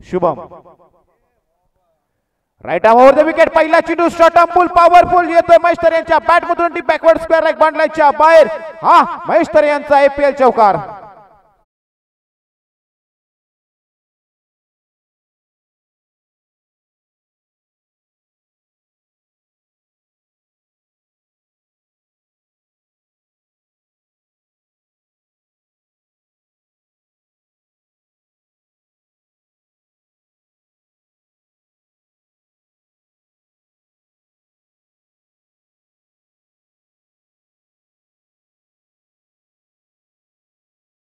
Shubham right arm over the wicket. पहिला चेंडू short arm फुल powerful येतोय महेश तर यांच्या बॅट मधून डीप बॅकवर्ड स्क्वेअर लेग बाउंड्रीच्या बाहेर. हा महेश तर यांचा आयपीएल चौकार.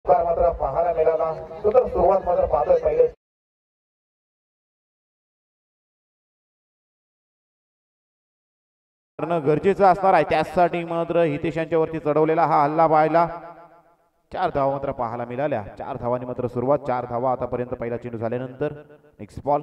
मात्र पाहायला मिळाला. सुंदर सुरुवात मात्र पाहतोय पहिले गरजेचं असणार आहे. त्यासाठी मात्र हितेश यांच्यावरती चढवलेला हा हल्ला पाहायला 4 धावा मात्र पाहायला मिळाल्या. 4 धावांनी मात्र सुरुवात. 4 धावा आतापर्यंत पहिला चेंडू झाल्यानंतर. Next ball.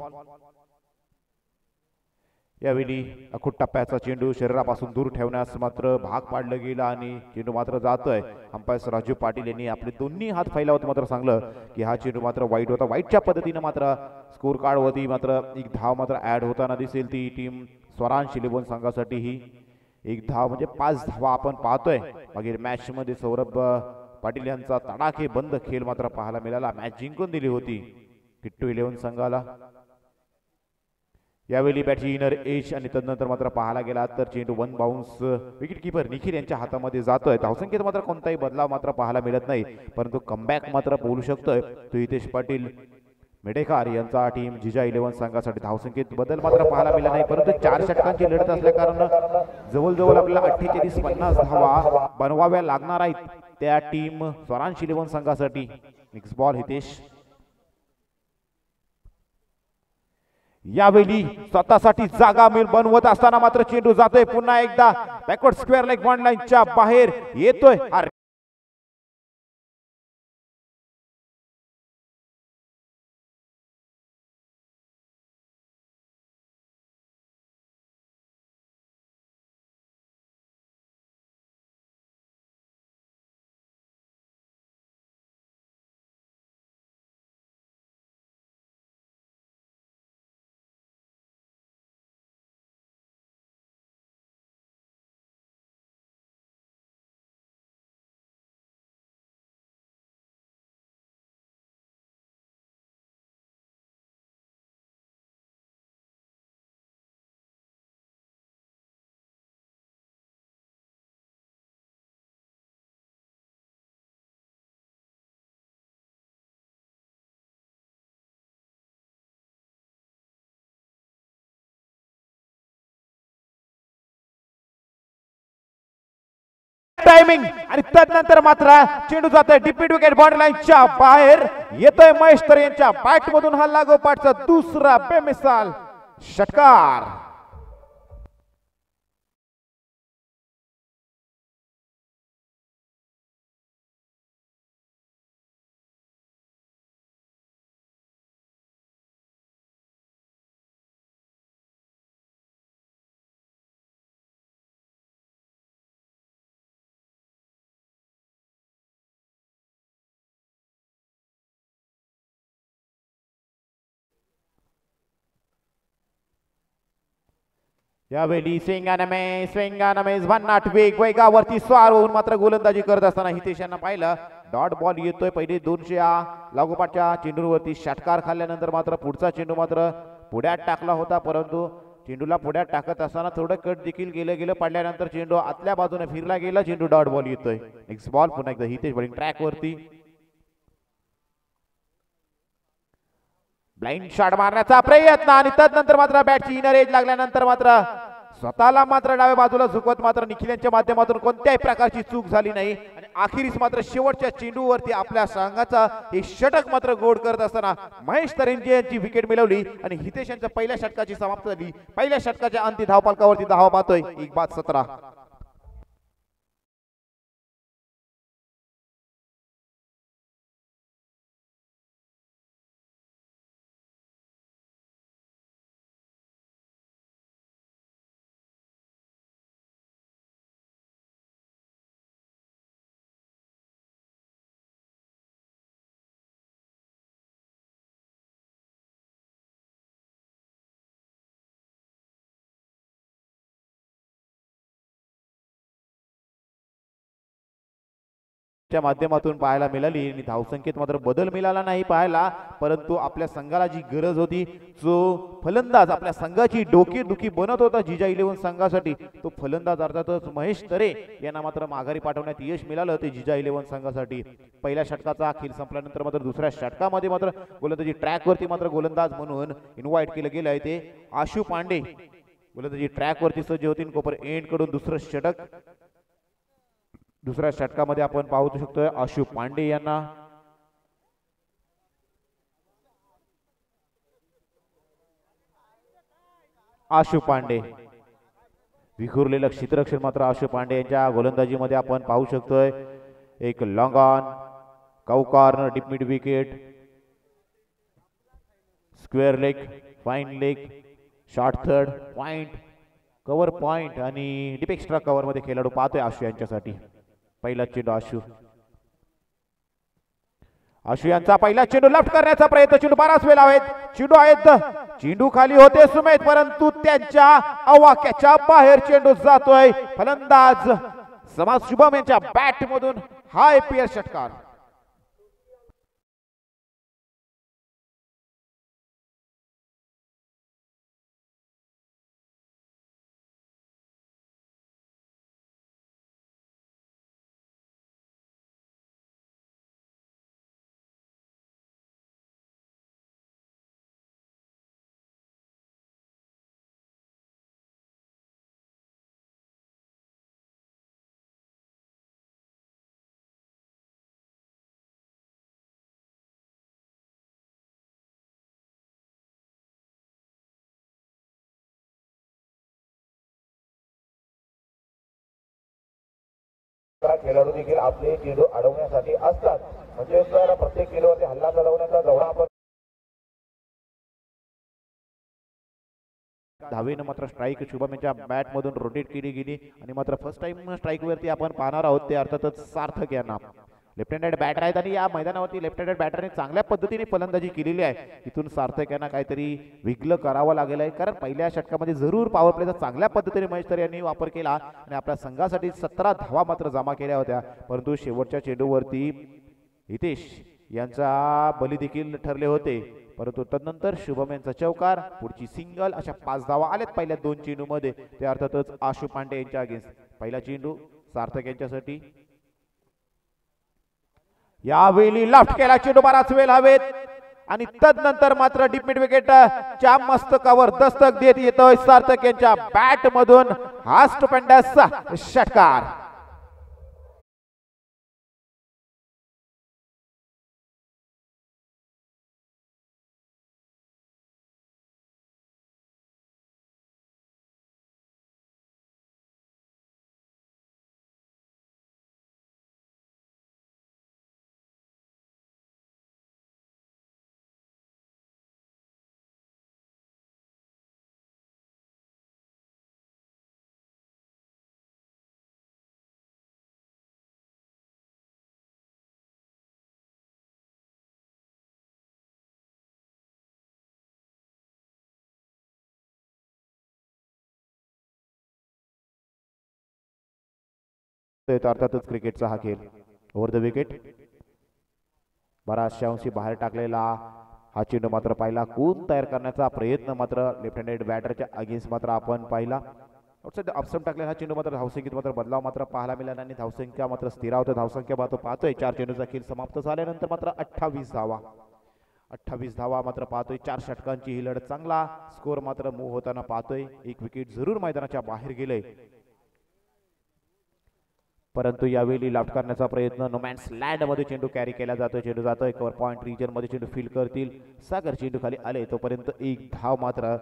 यावेळी अखूट टप्प्याचा चेंडू शरीरापासून दूर ठेवण्यास मात्र भाग पाडलं गेला आणि चेंडू मात्र जातोय. अंपायर राजू पाटील यांनी आपले दोन्ही हात फैलावत मात्र सांगलं की हा चेंडू मात्र वाईट होता. वाईटच्या पद्धतीने मात्र स्कोर कार्ड वरती मात्र एक धाव मात्र ऍड होताना दिसेल. ती टीम स्वरांश इलेव्हन संघासाठी ही एक धाव म्हणजे 5 धावा आपण पाहतोय. मागील मॅच मध्ये सौरभ पाटील यांचा तडाखे बंद खेळ मात्र पाहायला मिळाला. मॅच जिंकून दिली होती किट्टू इलेव्हन संघाला. यावेळी बॅटची इनर एज आणि तदनंतर मात्र पाहायला गेला तर चेंडू 1 बाउन्स विकेट किपर निखिल यांच्या हातामध्ये जातोय. धावसंख्येत मात्र कोणताही बदलाव मात्र पाहायला मिळत नाही, परंतु कमबॅक मात्र बोलू शकतोय तो हितेश पाटील मेडेकार यांचा टीम जिजा इलेव्हन संघासाठी. धावसंख्येत बदल मात्र पाहायला मिळाला नाही, परंतु 4 षटकांची लढत असल्या कारण जवळजवळ आपल्याला 48-50 धावा बनवाव्या लागणार आहेत त्या टीम स्वरांश इलेव्हन संघासाठी. Next ball Hitesh. यावेळी स्वतःसाठी जागा बनवत असताना मात्र चेंडू जातोय पुन्हा एकदा बॅकवर्ड स्क्वेअर लेग बॉन्ड लाईनच्या बाहेर येतोय. टायमिंग आणि तदनंतर मात्र चेंडू जातोय डिपीट विकेट बॉर्डर लाईनच्या बाहेर येतोय. महेश तर यांच्या बॅट मधून हा लागोपाठचा दुसरा बेमिसाल षटकार. यावेळी स्विंगानमेज भन्नाट वेगावरती स्वार होऊन मात्र गोलंदाजी करत असताना हितेश यांना पाहिलं. डॉट बॉल येतोय. पहिले 200 लागोपाठच्या चेंडूवरती षटकार खाल्ल्यानंतर मात्र पुढचा चेंडू मात्र पुढ्यात टाकला होता, परंतु चेंडूला पुढ्यात टाकत असताना थोडं कट देखील गेलं पडल्यानंतर चेंडू आतल्या बाजूने फिरला गेला. चेंडू डॉट बॉल येतोय. Next ball. पुन्हा एकदा हितेश बॉलिंग ट्रॅक वरती. ब्लाइंड शॉट मारण्याचा प्रयत्न आणि तदनंतर मात्र बॅटची इनर एज लागल्यानंतर मात्र स्वतःला मात्र डाव्या बाजूला झुकवत मात्र निखिल यांच्या माध्यमातून कोणत्याही प्रकारची चूक झाली नाही आणि अखेरीस मात्र शेवटच्या चेंडूवरती आपल्या संघाचा हे षटक मात्र गोड करत असताना महेश तरंजे यांची विकेट मिळवली आणि हितेश यांच्या पहिल्या षटकाची समाप्ती झाली. पहिल्या षटकाच्या अंतिम धावफलकावरती धावा पाहतोय 1-17. च्या माध्यमातून पाहायला मिळाली आणि धावसंख्येत मात्र बदल मिळाला नाही पाहायला, परंतु आपल्या संघाला जी गरज होती, जो फलंदाज आपल्या संघाची डोकेदुखी बनत होता जिजा 11 संघासाठी, तो फलंदाज अर्थातच महेश तरे यांना मात्र माघारी पाठवण्यात यश मिळालं ते जिजा 11 संघासाठी. पहिल्या षटकाचा अखेर संपल्यानंतर मात्र दुसऱ्या षटकामध्ये मात्र गोलंदाजी ट्रॅकवरती मात्र गोलंदाज म्हणून इन्व्हाइट केलं गेलं आहे ते आशु पांडे. गोलंदाजी ट्रॅकवरती सज्ज होती. कोपर एंड कडून दुसरं षटक, दुसऱ्या षटकामध्ये आपण पाहू शकतोय आशु पांडे यांना. आशु पांडे विखुरलेलं क्षेत्ररक्षण मात्र आशु पांडे यांच्या गोलंदाजीमध्ये आपण पाहू शकतोय. एक long on, cow corner, deep mid wicket, square leg, fine leg, short third, point, cover point आणि डीप एक्स्ट्रा कव्हर मध्ये खेळाडू पाहतोय आशु यांच्यासाठी. पहिला चेंडू आशु यांचा पहिला चेंडू लेफ्ट करण्याचा प्रयत्न. चेंडू बराच वेळ आहेत, चेंडू आहेत, चेंडू खाली होते सुमेध, परंतु त्यांच्या आवाक्याच्या बाहेर चेंडू जातोय. फलंदाज समाज शुभम यांच्या बॅट मधून हा IPL षटकार. खेळाडू देखील आपले चेंडू अडवण्यासाठी असतात. म्हणजे तर प्रत्येक चेंडूवरती हल्ला चालवण्याचा जेवढा आपण धावेनं मात्र स्ट्राईक शुभम यांच्या बॅट मधून रोटेट केली गेली आणि मात्र फर्स्ट टाइम स्ट्राईक वरती आपण पाहणार आहोत ते अर्थातच सार्थक यांना. लेफ्ट हँडेड बॅटर आहेत आणि या मैदानावरती लेफ्ट हँडेड बॅटरने चांगल्या पद्धतीने फलंदाजी केलेली आहे. इथून सार्थक यांना काहीतरी विगलं करावं लागेल आहे, कारण पहिल्या षटकामध्ये जरूर पॉवर प्लेचा चांगल्या पद्धतीने महेश तरे यांनी वापर केला आणि आपल्या संघासाठी 17 धावा मात्र जमा केल्या होत्या. परंतु शेवटच्या चेंडूवरती हितेश यांचा बली देखील ठरले होते, परंतु तदनंतर शुभम यांचा चौकार, पुढची सिंगल, अशा 5 धावा आल्यात पहिल्या 2 चेंडूमध्ये. ते अर्थातच आशु पांडे यांच्या अगेन्स्ट. पहिला चेंडू सार्थक यांच्यासाठी. यावेळी लेफ्ट केला चेंडू बराच वेळ हवेत आणि तदनंतर मात्र डीप मिड विकेट च्या मस्तकावर दस्तक देत येतोय सार्थक यांच्या बॅट मधून हा स्टुपेंडस षटकार. अर्थातच क्रिकेटचा हा खेळ. ओव्हर द विकेट बराचशा अंशी बाहेर टाकलेला हा चेंडू मात्र पाहिला. कोण तयार करण्याचा प्रयत्न मात्र लेफ्ट हँडेड बॅटरच्या अगेन्स्ट मात्र आपण पाहिला. अपसम टाकलेला हा चेंडू मात्र धावसंख्येत मात्र बदलाव मात्र पाहायला मिळाला आणि धावसंख्या मात्र स्थिरावते. धावसंख्या मात्र पाहतोय 4 चेंडूचा खेळ समाप्त झाल्यानंतर मात्र 28 धावा. 28 धावा मात्र पाहतोय. 4 षटकांची ही लढत. चांगला स्कोर मात्र मूव्ह होताना पाहतोय. एक विकेट जरूर मैदानाच्या बाहेर गेले, परंतु यावेळी लाफ्ट करण्याचा प्रयत्न. नोमॅन्स लँड मध्ये चेंडू कॅरी केला जातोय. चेंडू जातोय कव्हर पॉइंट रिजन मध्ये. चेंडू फील करतील सागर. चेंडू खाली आले तोपर्यंत एक धाव मात्र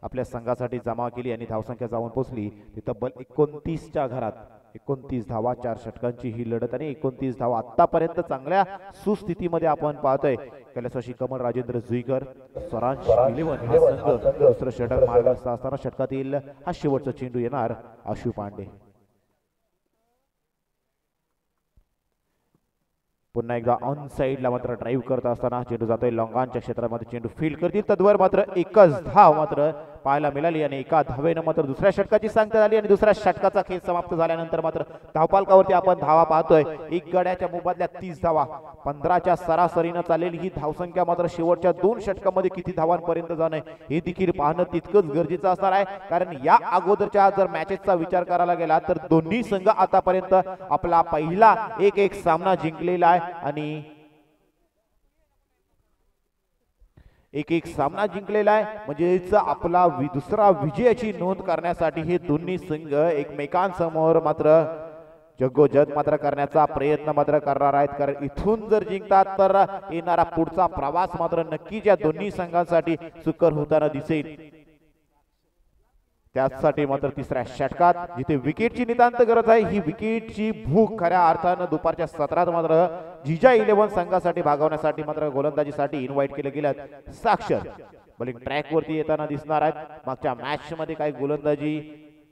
आपल्या संघासाठी जमा केली आणि धावसंख्या जाऊन पोहोचली ती तब्बल 29 च्या घरात. 29 धावा. 4 षटकांची ही लढत आणि 29 धावा आतापर्यंत चांगल्या सुस्थितीमध्ये आपण पाहतोय. कैलासवासी कमल राजेंद्र जुईकर, स्वरांश 11 हा संघ दुसरं षटक मार्गस्थ असताना षटकातील हा शेवटचा चेंडू येणार आशु पांडे. पुन्हा एकदा ऑन साइडला मात्र ड्राईव्ह करत असताना चेंडू जातोय लॉंगांच्या क्षेत्रामध्ये. चेंडू फील्ड करतील तद्वर मात्र एकच धाव मात्र पाहायला मिळाली आणि एका धावेनं मात्र दुसऱ्या षटकाची सांगता झाली आणि दुसऱ्या षटकाचा खेळ समाप्त झाल्यानंतर मात्र धावपालकावरती आपण धावा पाहतोय. एक गड्याच्या मोबदल्यात 30 धावा, 15च्या सरासरीनं चाललेली ही धावसंख्या मात्र शेवटच्या 2 षटकामध्ये किती धावांपर्यंत जाणं हे देखील पाहणं तितकंच गरजेचं असणार आहे. कारण या अगोदरच्या जर मॅचेसचा विचार करायला गेला तर दोन्ही संघ आतापर्यंत आपला पहिला 1-1 सामना जिंकलेला आहे आणि 1-1 सामना जिंकलेला आहे. म्हणजेच आपला दुसरा विजयाची नोंद करण्यासाठी हे दोन्ही संघ एकमेकांसमोर मात्र जगोजग मात्र करण्याचा प्रयत्न मात्र करणार आहेत. कारण इथून जर जिंकतात तर येणारा पुढचा प्रवास मात्र नक्कीच या दोन्ही संघांसाठी सुकर होताना दिसेल. त्यासाठी मात्र तिसऱ्या षटकात जिथे विकेटची नितांत गरज आहे, ही विकेटची भूक खऱ्या अर्थानं दुपारच्या सत्रात मात्र जिजा 11 संघासाठी भागवण्यासाठी मात्र गोलंदाजीसाठी इन्व्हाइट केले गेल्यात. साक्षर बॉलिंग ट्रॅक वरती येताना दिसणार आहेत. मागच्या मॅच मध्ये काही गोलंदाजी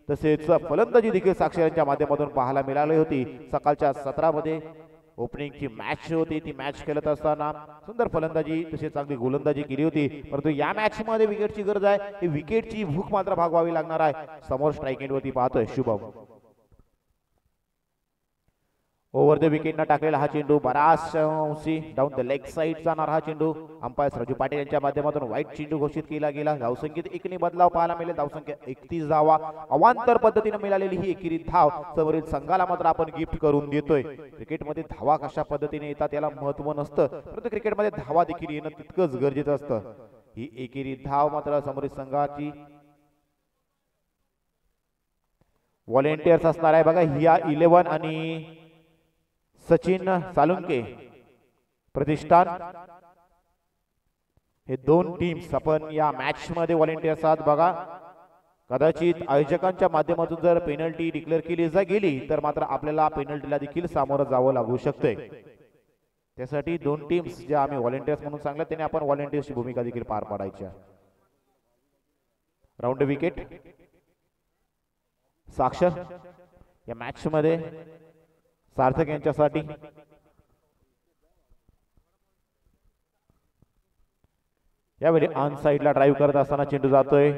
तसेच फलंदाजी देखील साक्षर यांच्या माध्यमातून पाहायला मिळाली होती. सकाळच्या सत्रामध्ये ओपनिंगची मॅच होती, ती मॅच खेळत असताना सुंदर फलंदाजी तसेच चांगली गोलंदाजी केली होती. परंतु या मॅच मध्ये विकेटची गरज आहे, ही विकेटची भूक मात्र भागवावी लागणार आहे. समोर स्ट्राईक एंड वरती पाहतोय शुभम. ओव्हर द विकेट न टाकलेला हा चेंडू बराच अंशी डाऊन द लेग साइड जाणार हा चेंडू. अंपायर राजू पाटील यांच्या माध्यमातून वाईट चेंडू घोषित केला गेला. धावसंख्येत 1 बदलाव पाहायला मिळेल. धावसंख्या 31 धावा. अवांतर पद्धतीने मिळालेली ही एकेरी धाव समोरील संघाला मात्र आपण गिफ्ट करून देतोय. क्रिकेटमध्ये धावा कशा पद्धतीने येतात याला महत्व नसतं, परंतु क्रिकेटमध्ये धावा देखील येणं तितकंच गरजेचं असतं. ही एकेरी धाव मात्र समोरील संघाची व्हॉलेंटियर्स असणार आहे. बघा हिया 11 आणि सचिन सालुंके प्रतिष्ठान हे 2 टीम्स आपण या मॅच मध्ये व्हॉलेंटियर्स आहात. बघा कदाचित आयोजकांच्या माध्यमातून जर पेनल्टी डिक्लेअर केली गेली तर मात्र आपल्याला पेनल्टीला देखील सामोरं जावं लागू शकते. त्यासाठी 2 टीम्स ज्या आम्ही व्हॉलेंटियर्स म्हणून सांगल्या त्याने आपण व्हॉलेंटियर्सची भूमिका देखील पार पाडायची. राऊंड विकेट साक्षर या मॅच मध्ये सार्थक यांच्यासाठी. यावेळी ऑन साइडला ड्राईव्ह करत असताना चेंडू जातोय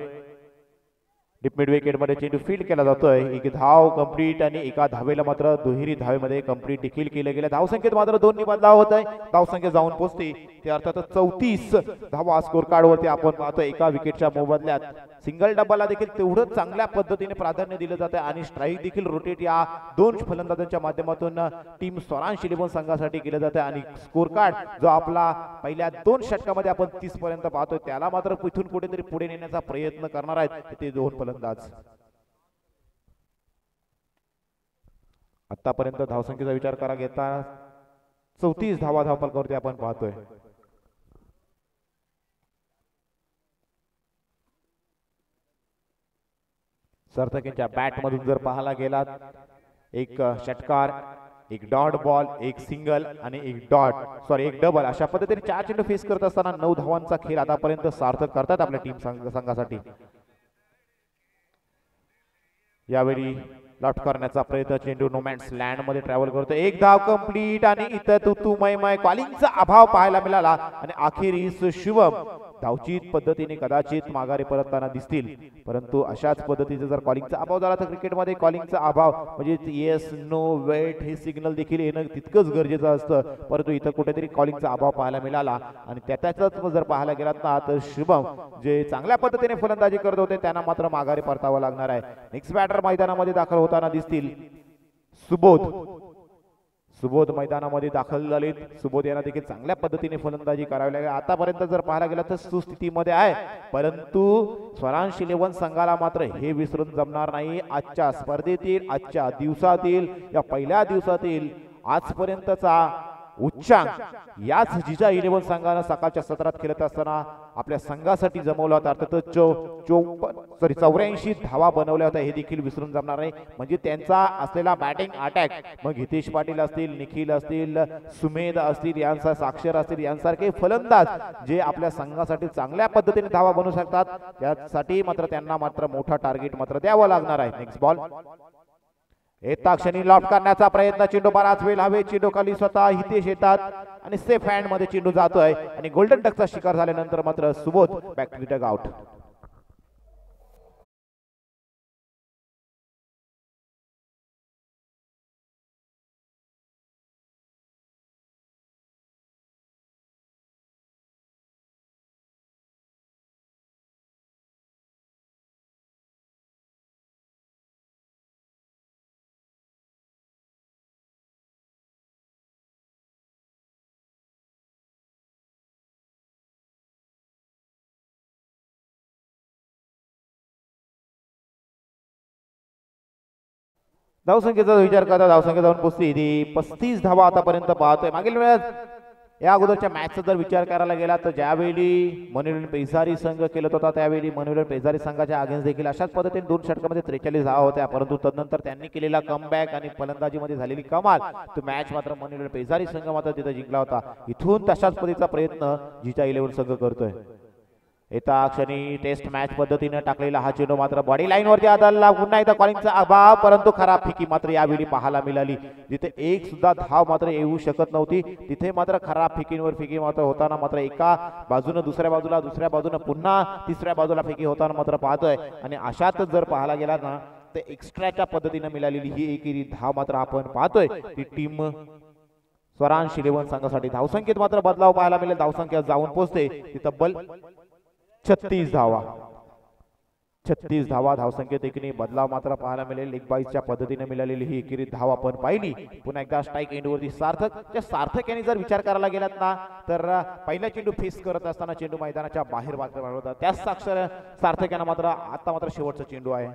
डीप मिड विकेट मध्ये. चेंडू फील्ड केला जातोय. एक धाव कंप्लीट आणि एका धावेला मात्र दुहेरी धावेमध्ये कंप्लीट देखील केलं गेलं. धावसंख्येत मात्र 2 बदलाव होत आहे. धावसंख्या जाऊन पोहोचते ते अर्थातच 34 धावा स्कोर कार्ड वरती आपण पाहतोय. एका विकेटच्या मोबदल्यात सिंगल डब्बाला देखील तेवढं चांगल्या पद्धतीने प्राधान्य दिलं जातं आणि स्ट्राईक देखील रोटेट या 2 फलंदाजांच्या माध्यमातून टीम स्वरांश 11 संघासाठी केलं जातं. आणि स्कोर कार्ड जो आपला पहिल्या 2 षटकामध्ये आपण 30 पर्यंत पाहतोय त्याला मात्र इथून कुठेतरी पुढे नेण्याचा प्रयत्न करणार आहेत ते 2 फलंदाज. आतापर्यंत धावसंख्येचा विचार करा घेता 34 धावा धावफलकावरती आपण पाहतोय. सार्थक यांच्या बॅट मधून जर पाहायला गेलात एक षटकार, एक डॉट बॉल, एक सिंगल आणि एक डबल अशा पद्धतीने 4 चेंडू फेस करत असताना 9 धावांचा खेळ आतापर्यंत सार्थक करतात आपल्या टीम संघासाठी. यावेळी लॉट करण्याचा प्रयत्न. चेंडू नोमॅन्स लँड मध्ये ट्रॅव्हल करतो. 1 धाव कंप्लीट आणि इथं तुमयमय कॉलिंगचा अभाव पाहायला मिळाला आणि अखेरीस शुभम धावचीत पद्धतीने कदाचित माघारी परतताना दिसतील. परंतु अशाच पद्धतीचा जर कॉलिंगचा अभाव झाला तर क्रिकेटमध्ये कॉलिंगचा अभाव म्हणजे येस नो वेट हे सिग्नल देखील येणं तितकंच गरजेचं असतं. परंतु इथं कुठेतरी कॉलिंगचा अभाव पाहायला मिळाला आणि त्याचाच जर पाहायला गेलात ना तर शुभम जे चांगल्या पद्धतीने फलंदाजी करत होते त्यांना मात्र माघारी परतावं लागणार आहे. नेक्स्ट बॅटर मैदानामध्ये दाखल होताना दिसतील सुबोध मैदानामध्ये दाखल झालेत. सुबोध यांना देखील चांगल्या पद्धतीने फलंदाजी करावी लागेल. आतापर्यंत जर पाहायला गेला तर सुस्थितीमध्ये आहे, परंतु स्वरांश 11 संघाला मात्र हे विसरून जमणार नाही. आजच्या स्पर्धेतील, आजच्या दिवसातील, या पहिल्या दिवसातील आजपर्यंतचा उच्चांक याच जिजा 11 संघानं सकाळच्या सत्रात खेळत असताना आपल्या संघासाठी जमवला होता. अर्थात 84 धावा बनवल्या होत्या. हे देखील विसरून जमणार नाही. म्हणजे त्यांचा असलेला बॅटिंग अटॅक मग हितेश पाटील असतील, निखिल असतील, सुमेध असतील, यांचा साक्षर असतील यांसारखे फलंदाज जे आपल्या संघासाठी चांगल्या पद्धतीने धावा बनवू शकतात त्यासाठी मात्र त्यांना मात्र मोठा टार्गेट मात्र द्यावं लागणार आहे. नेक्स्ट बॉल येता क्षणी लॉफ्ट करण्याचा प्रयत्न. चेंडू बराच वेळ हवे. चेंडू खाली स्वतः हितेश येतात आणि सेफ हँड मध्ये चेंडू जातोय आणि गोल्डन टचचा शिकार झाल्यानंतर मात्र Subodh back to the dugout. धावसंख्येचा विचार करता धावसंख्या जाऊन पोहोचली ती 35 धावा आतापर्यंत पाहतोय. मागील वेळात या अगोदरच्या मॅचचा जर विचार करायला गेला तर ज्यावेळी मनोरंजन पेसारी संघ केला होता त्यावेळी मनोरंजन पेसारी संघाच्या अगेन्स्ट देखील अशाच पद्धतीने 2 षटकामध्ये 43 धावा होत्या, परंतु तदनंतर त्यांनी केलेला कमबॅक आणि फलंदाजीमध्ये झालेली कमाल तो मॅच मात्र मनोरंजन पेसारी संघ मात्र तिथे जिंकला होता. इथून तशाच पद्धतीचा प्रयत्न जिजा 11 संघ करतोय. येता क्षणी टेस्ट मॅच पद्धतीने टाकलेला हा चेंडू मात्र बॉडी लाईन वरती आदळला. पुन्हा एकदा कॉलिंगचा अभाव, परंतु खराब फिकी मात्र यावेळी पाहायला मिळाली. जिथे एक सुद्धा धाव मात्र येऊ शकत नव्हती तिथे मात्र खराब फिकींवर फिकी मात्र होताना मात्र एका बाजूने दुसऱ्या बाजूने पुन्हा तिसऱ्या बाजूला फिकी होताना मात्र पाहतोय. आणि अशातच जर पाहायला गेला ना तर एक्स्ट्राच्या पद्धतीने मिळालेली ही एकेरी धाव मात्र आपण पाहतोय ती टीम स्वरांश 11 संघासाठी. धावसंख्येत मात्र बदलाव पाहायला मिळेल. धावसंख्या जाऊन पोहोचते ती तब्बल 36 धावा. 36 धावा धावसंख्येत एकीने बदलाव मात्र पाहायला मिळेल. 1-22च्या पद्धतीने मिळालेली ही एकेरी धाव आपण पाहिली. पुन्हा एकदा स्ट्राईक एंडवरती सार्थक यांनी जर विचार करायला गेलात ना तर पहिला चेंडू फेस करत असताना चेंडू मैदानाच्या बाहेर होता. त्याच सार्थक यांना मात्र आता मात्र शेवटचा चेंडू आहे.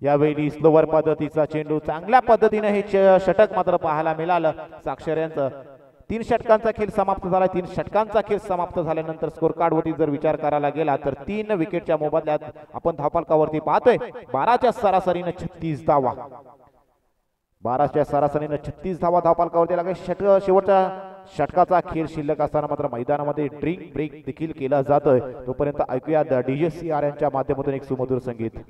यावेळी स्लोवर पद्धतीचा चेंडू चांगल्या पद्धतीने हे षटक मात्र पाहायला मिळालं. साक्षर यांचं 3 षटकांचा खेळ समाप्त झाला. 3 षटकांचा खेळ समाप्त झाल्यानंतर स्कोर कार्ड वरती जर विचार करायला गेला तर 3 विकेटच्या मोबदल्यात आपण धावफलकावरती पाहतोय 12च्या सरासरीने 36 धावा. 12च्या सरासरीने 36 धावा धावफलकावरती लागेल. शेवटच्या षटकाचा खेळ शिल्लक असताना मात्र मैदानामध्ये ड्रिंक ब्रेक देखील केला जातोय. तोपर्यंत ऐकूया डीजे CR यांच्या माध्यमातून एक सुमधुर संगीत.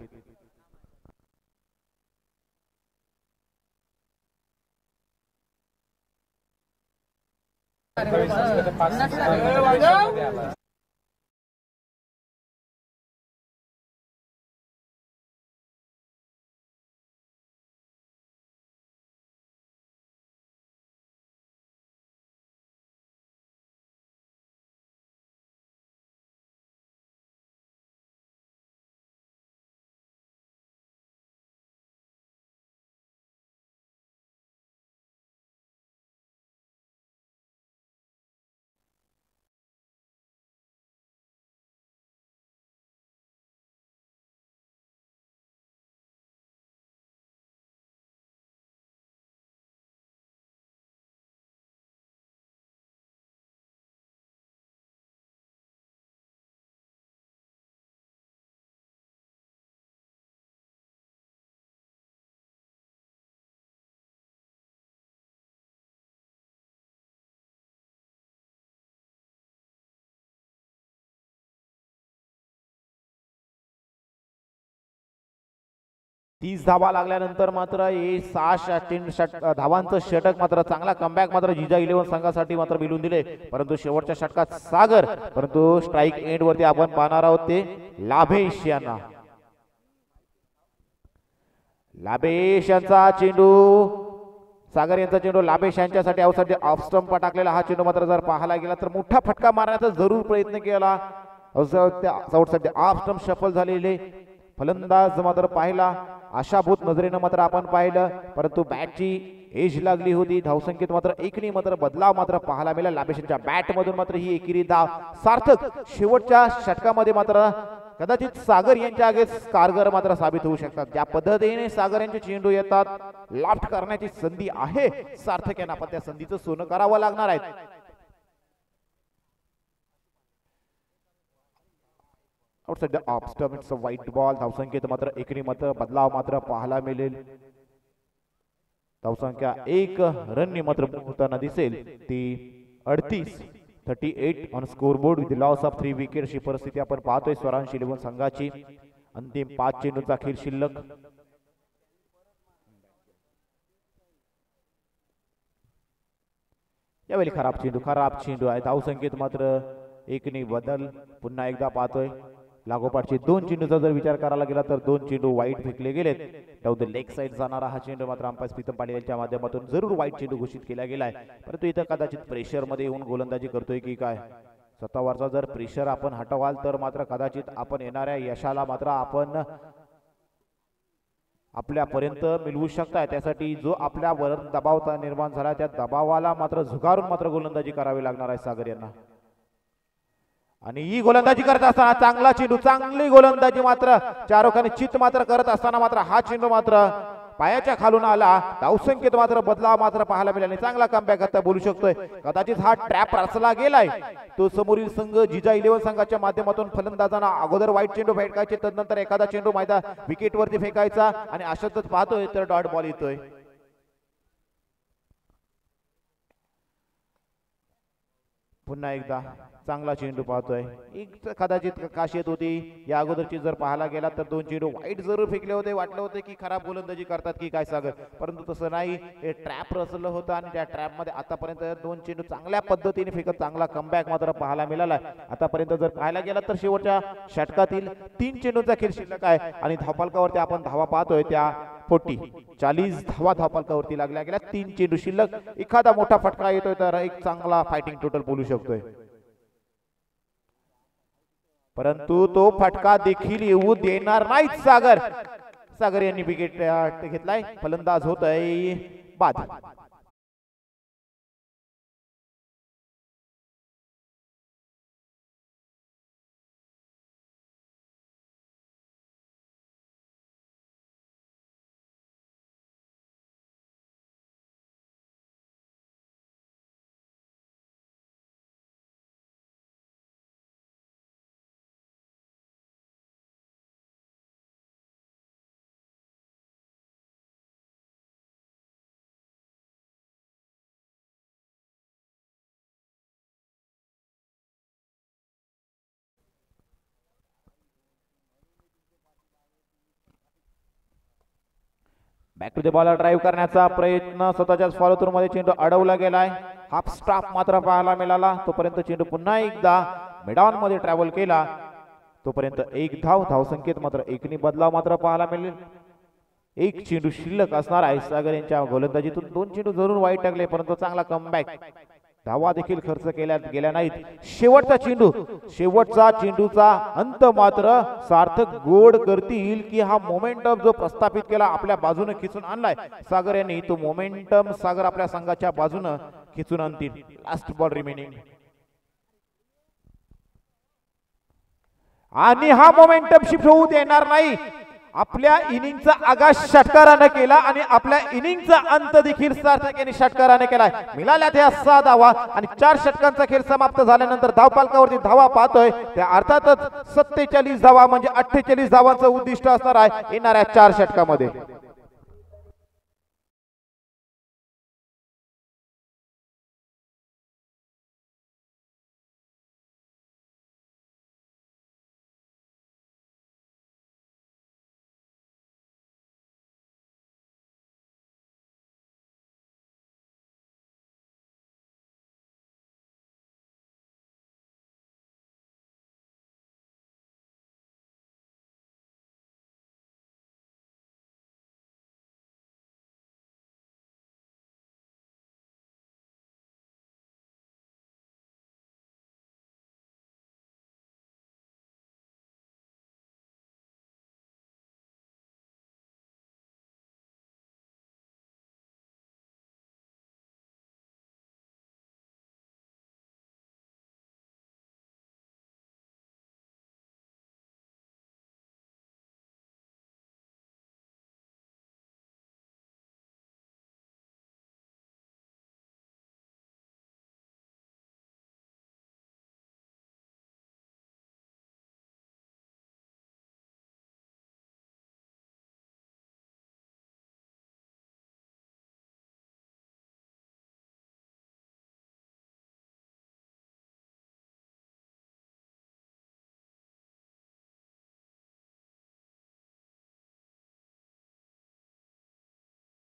तीस धावा लागल्यानंतर मात्र 6 धावांचं षटक मात्र चांगला कमबॅक मात्र जिजा 11 संघासाठी मात्र मिळून दिले. परंतु शेवटच्या षटकात सागर, परंतु स्ट्राईक एंड वरती आपण पाहणार आहोत ते लाभेश यांना. लाभेश यांचा चेंडू, सागर यांचा चेंडू लाभेश यांच्यासाठी ऑफ स्टंप टाकलेला हा चेंडू मात्र जर पाहायला गेला तर मोठा फटका मारण्याचा जरूर प्रयत्न केला. ऑफ स्टंप सफल झालेले फलंदाज मात्र पाहिला, आशाभूत नजरेनं मात्र आपण पाहिलं, परंतु बॅटची एज लागली होती. धावसंख्येत मात्र एकनी मात्र बदलाव मात्र पाहायला मिळाला. लाभेशांच्या बॅट मधून मात्र ही एकेरी धाव. सार्थक शेवटच्या षटकामध्ये मात्र कदाचित सागर यांच्या आगे कारगर मात्र साबित होऊ शकतात. ज्या पद्धतीने सागर यांचे चेंडू येतात, लाफ्ट करण्याची संधी आहे सार्थक यांना, पण त्या संधीचं सोनं करावं लागणार आहे. Outside the off stump, it's a wide ball. धावसंख्येत मात्र एकनी मात्र बदलाव मात्र पाहायला मिळेल. धावसंख्या 1 रननी मात्र होताना दिसेल ती 38 on score board with loss of 3 wicket. ही परिस्थिती आपण पाहतोय स्वरांश 11 संघाची. अंतिम 5 चेंडूचा खेळ शिल्लक. यावेळी खराब चेंडू आहे. धावसंख्येत मात्र एकनी बदल. पुन्हा एकदा पाहतोय लागोपाठचे 2 चेंडूचा जर विचार करायला गेला तर 2 चेंडू वाईट फेकले गेलेत. डाऊन द लेग साइड जाणारा हा चेंडू मात्र अंपायर प्रीतम पाटील यांच्या माध्यमातून जरूर वाईट चेंडू घोषित केला गेलाय. परंतु इथं कदाचित प्रेशर मध्ये येऊन गोलंदाजी करतोय की काय, स्वतःवरचा जर प्रेशर आपण हटवाल तर मात्र कदाचित आपण येणाऱ्या यशाला मात्र आपण आपल्यापर्यंत मिळवू शकताय. त्यासाठी जो आपल्यावर दबाव निर्माण झाला त्या दबावाला मात्र झुगारून मात्र गोलंदाजी करावी लागणार आहे सागर यांना. आणि ही गोलंदाजी करत असताना चांगला चेंडू, चांगली गोलंदाजी मात्र चारोखाने चित मात्र करत असताना मात्र हा चेंडू मात्र पायाच्या खालून आला. धावसंख्येत मात्र बदलाव मात्र पाहायला मिळाला. चांगला कमबॅक आता बोलू शकतोय. कदाचित हा ट्रॅप रचला गेलाय. तो समोरील संघ जिजा 11 संघाच्या माध्यमातून फलंदाजांना अगोदर वाईट चेंडू फेकायचे, तदनंतर एखादा चेंडू मैदान विकेट वरती फेकायचा आणि अशातच पाहतोय तर डॉट बॉल येतोय. पुन्हा एकदा चांगला चेंडू पाहतोय. एक कदाचित काशियत होती या अगोदरची जर पाहायला गेला तर दोन चेंडू वाईट जरूर फेकले होते. वाटलं होते की खराब गोलंदाजी करतात की काय सागर, परंतु तसं नाही. हे ट्रॅप रचलं होतं आणि त्या ट्रॅप मध्ये आतापर्यंत दोन चेंडू चांगल्या पद्धतीने फेकत चांगला कमबॅक मात्र पाहायला मिळाला. आतापर्यंत जर पाहायला गेला तर शेवटच्या षटकातील 3 चेंडूंचा खेळ शिल्लक आहे आणि धावपालकावरती आपण धावा पाहतोय त्या 40 धावा धावपालकावरती लागल्या गेल्या. 3 चेंडू शिल्लक. एखादा मोठा फटका येतोय तर एक चांगला फायटिंग टोटल बोलू शकतोय, परंतु तो फटका देखील येऊ देणार नाहीत सागर. सागर यांनी विकेट घेतलाय. फलंदाज होत आहे बाद. Back to the ball drive करण्याचा प्रयत्न, स्वतःच्याच फॉलो थ्रू मध्ये चेंडू अडवला गेलाय. हाफ स्टॉप मात्र पाहायला मिळाला. तोपर्यंत चेंडू पुन्हा एकदा मिडऑन मध्ये ट्रॅव्हल केला. तोपर्यंत एक धावसंख्येत मात्र एकनी बदलाव मात्र पाहायला मिळेल. एक चेंडू शिल्लक असणार आहे. सागर यांच्या गोलंदाजीतून 2 चेंडू जरूर वाईट टाकले, परंतु चांगला कमबॅक. धावा देखील खर्च केल्या गेल्या नाहीत. शेवटचा चेंडूचा अंत मात्र सार्थक गोड करतील की हा मोमेंटम जो प्रस्थापित केला आपल्या बाजूने खिचून आणलाय सागर यांनी, तो मोमेंटम सागर आपल्या संघाच्या बाजूने खिचून आणतील. लास्ट बॉल रिमेनिंग आणि हा मोमेंटम शिफ्ट होऊ देणार नाही. आपल्या इनिंगचा आगाश षटकाराने केला आणि आपल्या इनिंगचा अंत देखील सार्थक यांनी षटकाराने केलाय. मिळाल्या त्या 6 धावा आणि 4 षटकांचा खेळ समाप्त झाल्यानंतर धावपालकावरती धावा पाहतोय त्या अर्थातच 47 धावा म्हणजे 48 धावांचं उद्दिष्ट असणार आहे येणाऱ्या 4 षटकामध्ये.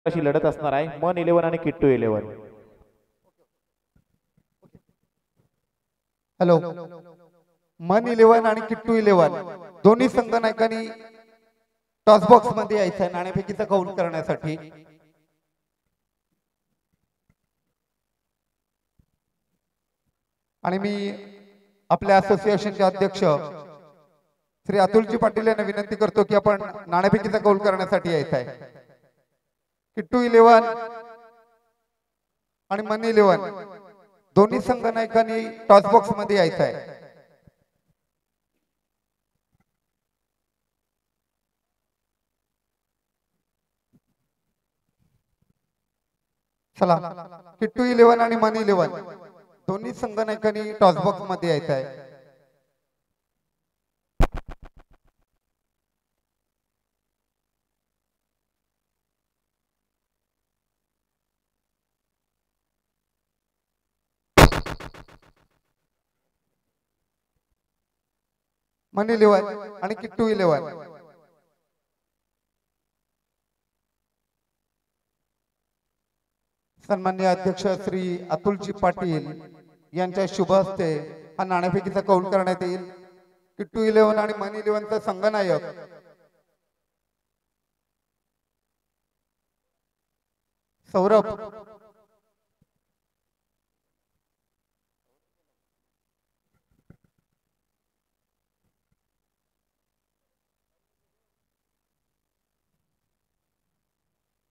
अशी लढत असणार आहे मन 11 आणि किट्टू 11. हॅलो, मन 11 आणि किट्टू 11 दोन्ही संघ नायकांनी टॉस बॉक्स मध्ये यायचं नाणेफेकीचा कौल करण्यासाठी. आणि मी आपल्या असोसिएशनचे अध्यक्ष श्री अतुलजी पाटील यांना विनंती करतो की आपण नाणेफेकीचा कौल करण्यासाठी यायचं आहे. किट्टू 11 आणि मन 11 दोन्ही संघ नायकांनी टॉस बॉक्स मध्ये यायचं आहे. चला, किट्टू 11 आणि मन 11 दोन्ही संघनायकांनी टॉस बॉक्स मध्ये यायचं आहे. मन 11 आणि किट्टू 11. सन्माननीय अध्यक्ष श्री अतुलजी पाटील यांच्या शुभ हस्ते हा नाणेफेकीचा कौल करण्यात येईल. किट्टू 11 आणि मन 11 चा संघनायक सौरभ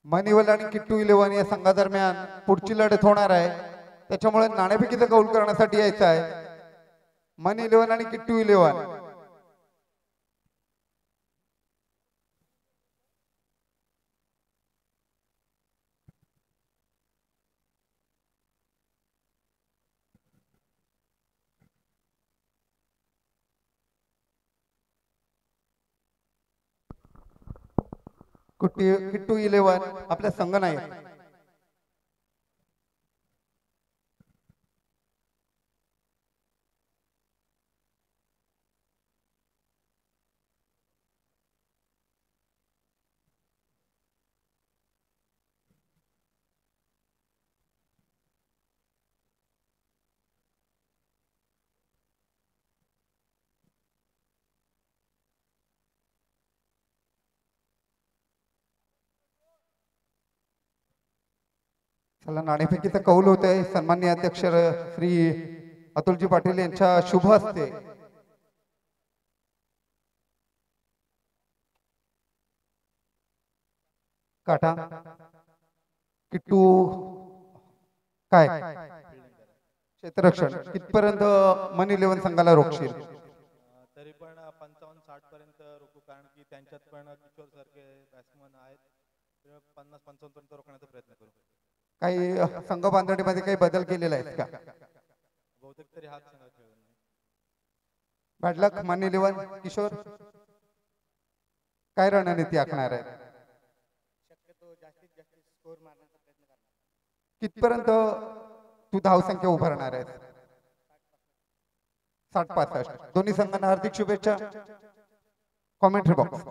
मनिवल आणि किट्टू 11 या संघादरम्यान पुढची लढत होणार आहे. त्याच्यामुळे नाणेफेकीचा कौल करण्यासाठी यायचं आहे. मन 11 आणि किट्टू 11. किट्टू 11 आपल्या संघनायक चला, नाणेफेकीचा कौल होत आहे. सन्माननीय अध्यक्ष श्री अतुलजी पाटील यांच्या शुभ हस्ते काटा किट्टू काय क्षेत्ररक्षण कितपर्यंत मन 11 संघाला रोखशील? तरी पण 55-60 पर्यंत रोखू, कारण की त्यांच्यात पण किशोर सारखे बॅट्समन आहेत. 50-55 पर्यंत रोखण्याचा प्रयत्न करू. काही संघ बांधणीमध्ये काही बदल केलेला आहेत का? बहुतेक तरी हाच संघ खेळला नाही. बॅडलक मन 11 किशोर काय रणनीती आखणार आहे? शक्यतो जास्तीत जास्त स्कोर मारण्याचा प्रयत्न करणार. कितपर्यंत तू धावसंख्या उभारणार आहे? 60-65. दोन्ही संघांना हार्दिक शुभेच्छा. Commentary box.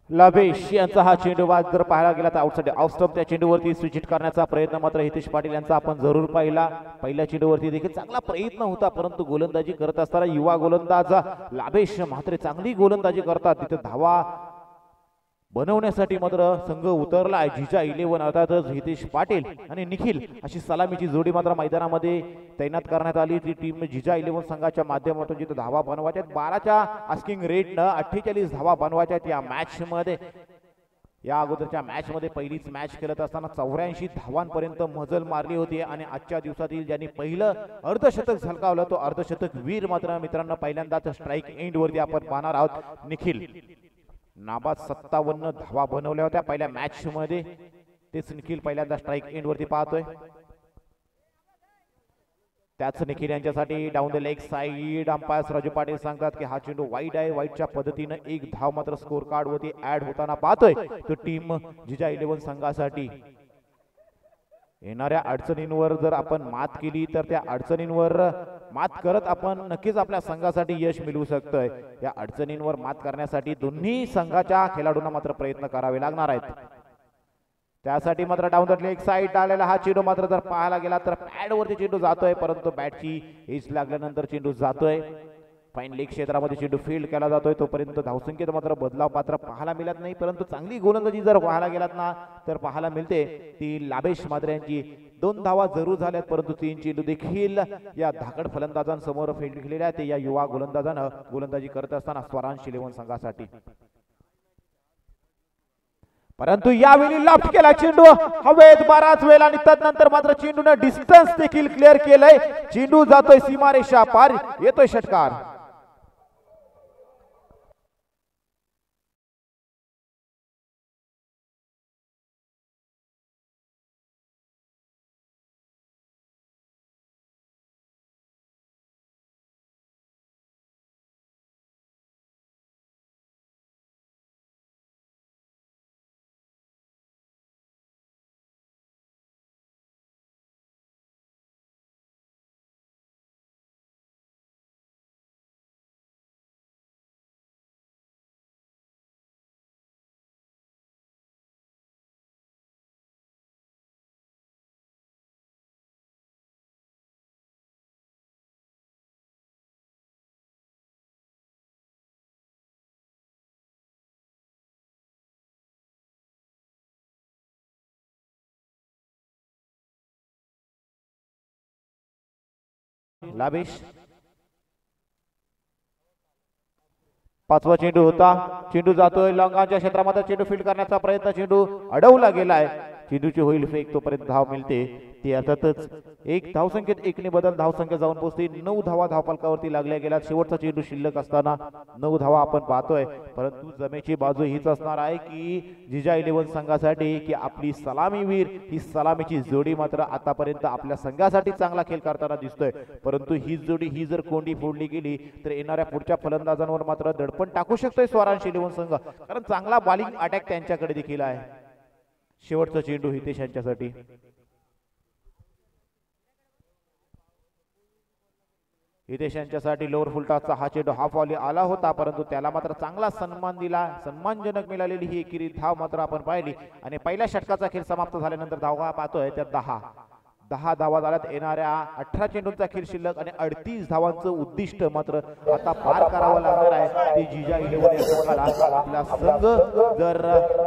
लाभेश यांचा हा चेंडू बाद जर पाहायला गेला तर आउटसाइड ऑफ स्टंप त्या चेंडूवरती स्विच हिट करण्याचा प्रयत्न मात्र हितेश पाटील यांचा आपण जरूर पाहिला. पहिल्या चेंडूवरती देखील चांगला प्रयत्न होता, परंतु गोलंदाजी करत असताना युवा गोलंदाज लाभेश मात्र चांगली गोलंदाजी करतात. तिथे धावा बनवण्यासाठी मात्र संघ उतरला. जिजा 11 अर्थातच हितेश पाटील आणि निखिल अशी सलामीची जोडी मात्र मैदानामध्ये तैनात करण्यात आली. ती टीम जिजा 11 संघाच्या माध्यमातून जिथे धावा बनवायच्या 12च्या आस्किंग रेटनं 48 धावा बनवायच्या या मॅच मध्ये. या अगोदरच्या मॅच मध्ये पहिलीच मॅच खेळत असताना 84 धावांपर्यंत मजल मारली होती आणि आजच्या दिवसातील ज्यांनी पहिलं अर्धशतक झळकावलं तो अर्धशतक वीर मात्र मित्रांनो पहिल्यांदाच स्ट्राईक एंड वरती आपण पाहणार आहोत. निखिल नाबाद 57 धावा बनवल्या होत्या पहिल्या मॅच मध्ये. तेच निखिल पहिल्यांदा स्ट्राईक एंड वरती पाहतोय. त्याच निखिल यांच्यासाठी down the leg side umpire Raju Patil सांगतात की हा चेंडू वाईड आहे. वाईडच्या पद्धतीने एक धाव मात्र स्कोर कार्ड वरती ऍड होताना पाहतोय. तो टीम जिजा 11 संघासाठी येणाऱ्या अडचणींवर जर आपण मात केली तर त्या अडचणींवर मात करत आपण नक्कीच आपल्या संघासाठी यश मिळवू शकतोय. या अडचणींवर मात करण्यासाठी दोन्ही संघाच्या खेळाडूंना मात्र प्रयत्न करावे लागणार आहेत. त्यासाठी मात्र डाऊन द लेग साइड आलेला हा चेंडू मात्र जर पाहायला गेला तर पॅड वरती चेंडू जातोय, परंतु बॅटची एज लागल्यानंतर चेंडू जातोय. फाईन लेग क्षेत्रामध्ये चेंडू फील्ड केला जातोय. तोपर्यंत धावसंख्येत मात्र बदलाव पात्र पाहायला मिळत नाही, परंतु चांगली गोलंदाजी जर पाहायला गेलात ना तर पाहायला मिळते ती लाभेश मात्रे यांची. 2 धावा जरूर झाल्यात, परंतु 3 चेंडू देखील या धाकड फलंदाजांसमोर फील्ड केलेल्या आहेत. या युवा गोलंदाजानं गोलंदाजी करत असताना स्वरांश 11 संघासाठी. परंतु यावेळी लॉफ्ट केला चेंडू हवेत बराच वेळ आणि तदनंतर मात्र चेंडूने डिस्टन्स देखील क्लिअर केलंय. चेंडू जातोय सीमारेषा पार, येतोय षटकार. लाभेश. पाचवा चेंडू होता. चेंडू जातोय लॉंगाच्या क्षेत्रामध्ये. चेंडू फील्ड करण्याचा प्रयत्न. चेंडू अडवला गेलाय. चेंडूची होईल फेक. तोपर्यंत धाव मिळते. ती अर्थातच एक धावसंख्येत एकने बदल धावसंख्या जाऊन पोहोचते. 9 धावा धावफलकावरती लागल्या गेल्या. शेवटचा चेंडू शिल्लक असताना 9 धावा आपण पाहतोय. परंतु जमेची बाजू हीच असणार आहे की जिजा 11 संघासाठी की आपली सलामीवीर ही सलामीची जोडी मात्र आतापर्यंत आपल्या संघासाठी चांगला खेळ करताना दिसतोय. परंतु ही जोडी ही जर कोंडी फोडली गेली तर येणाऱ्या पुढच्या फलंदाजांवर मात्र दडपण टाकू शकतोय स्वरांश 11 संघ. कारण चांगला बॉलिंग अटॅक त्यांच्याकडे देखील आहे. शेवटचा चेंडू हितेश यांच्यासाठी. हितेश यांच्यासाठी लोअर फुलटॉसचा हा चेंडू हाफ वॉली आला होता. परंतु त्याला मात्र चांगला सन्मान दिला. सन्मानजनक मिळालेली ही एकेरी धाव मात्र आपण पाहिली. आणि पहिल्या षटकाचा खेळ समाप्त झाल्यानंतर धावा पाहतोय त्या 10 धावा झाल्यात. येणाऱ्या 18 चेंडूंचा खेळ शिल्लक आणि 38 धावांचं उद्दिष्ट मात्र आता पार करावं लागणार आहे. ते जिजा 11 या संघाला आपला संघ जर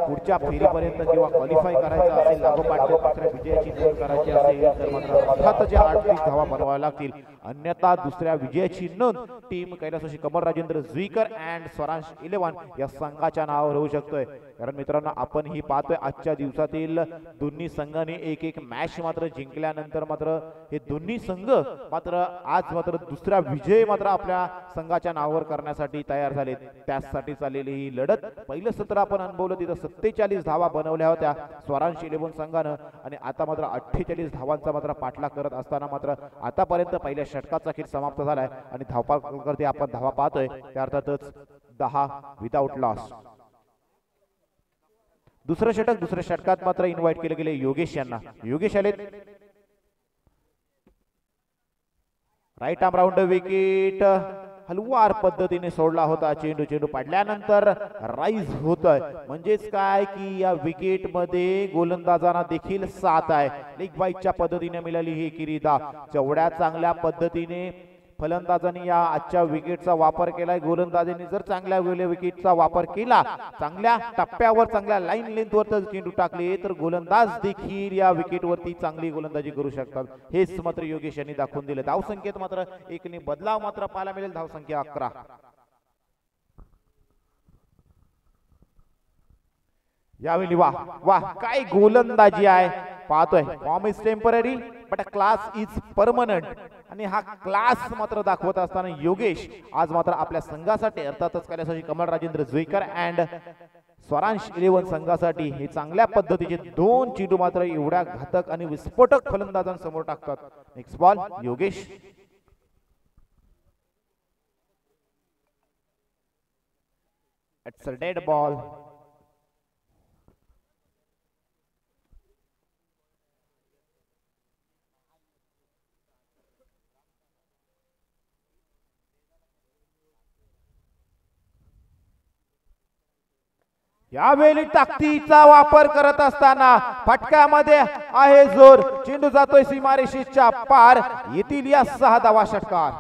पुढच्या फेरीपर्यंत किंवा क्वालिफाय करायचा असेल, लागोपाठ दुसऱ्या विजयाची नोंद करायची असेल तर मात्र अर्थातच 38 धावा बनवाव्या लागतील. अन्यथा दुसऱ्या विजयाची नोंद टीम कैलासवासी कमल राजेंद्र जुईकर अँड स्वरांश 11 या संघाच्या नावावर होऊ शकतोय. कारण मित्रांनो आपण ही पाहतोय आजच्या दिवसातील दोन्ही संघांनी एक मॅच मात्र जिंकल्यानंतर मात्र हे दोन्ही संघ मात्र आज मात्र दुसरा विजय मात्र आपल्या संघाच्या नावावर करण्यासाठी तयार झाले. त्यासाठी चाललेली ही लढत. पहिलं सत्र आपण अनुभवलं तिथं 47 धावा बनवल्या होत्या स्वरांश 11 संघानं आणि आता मात्र 48 धावांचा मात्र पाठलाग करत असताना मात्र आतापर्यंत पहिल्या षटकाचा खेळ समाप्त झालाय आणि धावफलकावरती आपण धावा पाहतोय त्या अर्थातच 10 विदाउट लॉस. दुसरं षटकात मात्र इन्व्हाइट केले गेले योगेश यांना. योगेश आले. राईट आर्म राऊंड विकेट हलवार पद्धतीने सोडला होता. चेंडू पाडल्यानंतर राईज होतोय. म्हणजेच काय की या विकेट मध्ये गोलंदाजांना देखील साथ आहे. लेग बाईटच्या पद्धतीने मिळाली ही एकेरी धाव. जेवढ्या चांगल्या पद्धतीने फलंदाजांनी या आजच्या विकेटचा वापर केलाय. गोलंदाजांनी जर चांगल्या विकेटचा वापर केला, चांगल्या टप्प्यावर चांगल्या लाईन लेंथवर जर चेंडू टाकले तर गोलंदाज देखील या विकेटवरती चांगली गोलंदाजी करू शकतात. हेच मात्र योगेश यांनी दाखवून दिले. धावसंख्येत मात्र एकने बदलाव मात्र पाहायला मिळेल. धावसंख्या 11. यावेळी वाह काय गोलंदाजी आहे. पाहतोय form is temporary but class is permanent. आणि हा क्लास मात्र दाखवत असताना योगेश आज मात्र आपल्या संघासाठी अर्थातच कैलासवासी कमल राजेंद्र जुईकर अँड स्वरांश 11 संघासाठी हे चांगल्या पद्धतीचे 2 चेंडू मात्र एवढ्या घातक आणि विस्फोटक फलंदाजांसमोर टाकतात. Next ball Yogesh. It's a dead ball. यावेळी ताकदीचा वापर करत असताना फटक्यामध्ये आहे जोर. चेंडू जातोय सीमारेषेच्या पार. येतील या 6 धावा षटकार.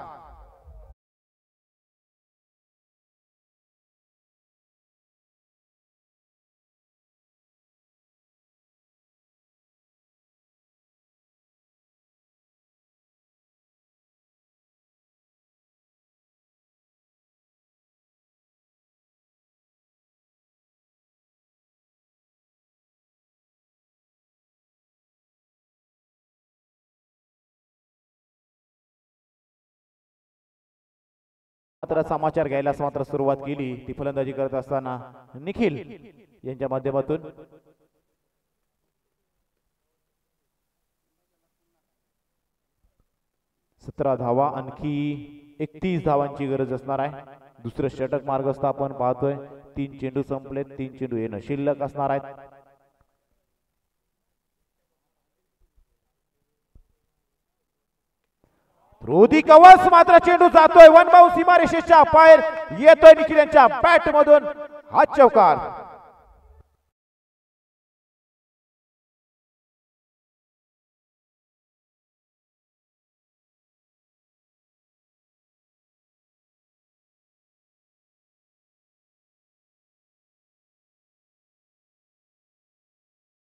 मात्र समाचार घ्यायलाच मात्र सुरुवात केली ती फलंदाजी करत असताना निखिल यांच्या माध्यमातून. सतरा धावा. आणखी 31 धावांची गरज असणार आहे. दुसरं षटक मार्गस्थ आपण पाहतोय. 3 चेंडू संपलेत. 3 चेंडू येणं शिल्लक असणार आहेत. रोधी कवच मात्र चेंडू जातोय वन बाउंड सीमारेषेच्या बाहेर. येतोय निखिल यांच्या बॅट मधून हा चौकार.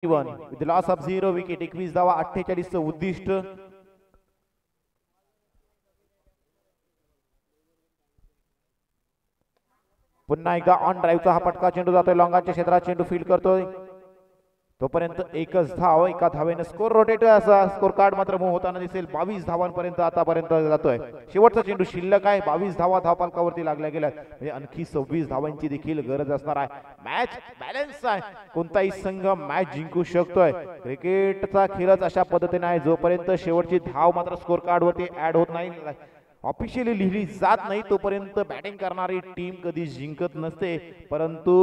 with the loss of 0 wicket. 21 धावा 48 उद्दिष्ट. पुन्हा एकदा ऑन ड्राईव्हचा हा पटका चेंडू जातोय लॉंगाच्या क्षेत्रात चेंडू फील्ड करतोय तोपर्यंत एकच धाव एका धावेने स्कोर रोटेट असा स्कोर कार्ड मात्र मूव्ह होताना दिसेल 22 धावांपर्यंत आतापर्यंत जातोय शेवटचा चेंडू शिल्लक आहे 22 धावा धावपालकावरती लागल्या गेल्या म्हणजे आणखी 26 धावांची देखील गरज असणार आहे मॅच बॅलन्स आहे कोणताही संघ मॅच जिंकू शकतोय क्रिकेटचा खेळच अशा पद्धतीने आहे जोपर्यंत शेवटची धाव मात्र स्कोर कार्ड वरती ऍड होत नाही ऑफिशियली लिहिली जात नाही तोपर्यंत बॅटिंग करणारी टीम कधी जिंकत नसते परंतु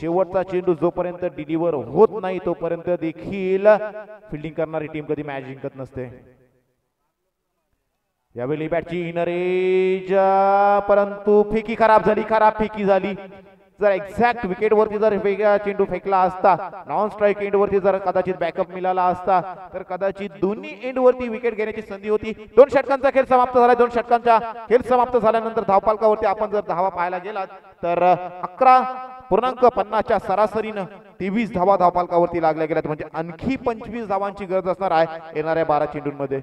शेवटचा चेंडू जोपर्यंत डिलिव्हर होत नाही तोपर्यंत देखील फिल्डिंग करणारी टीम कधी मॅच जिंकत नसते यावेळी बॅटची इनर एज परंतु फेकी खराब फेकी झाली जर एक्झॅक्ट विकेट वरती जर वेगळा चेंडू फेकला असता नॉन स्ट्राईक एंड वरती जर कदाचित बॅकअप मिळाला असता तर कदाचित दोन्ही एंड वरती विकेट घेण्याची संधी होती 2 षटकांचा खेळ समाप्त झाला 2 षटकांचा खेळ समाप्त झाल्यानंतर धावपालकावरती आपण जर धावा पाहायला गेलात तर 11.50 च्या सरासरीनं 23 धावा धावपालकावरती लागल्या गेल्यात म्हणजे आणखी 25 धावांची गरज असणार आहे येणाऱ्या 12 चेंडूंमध्ये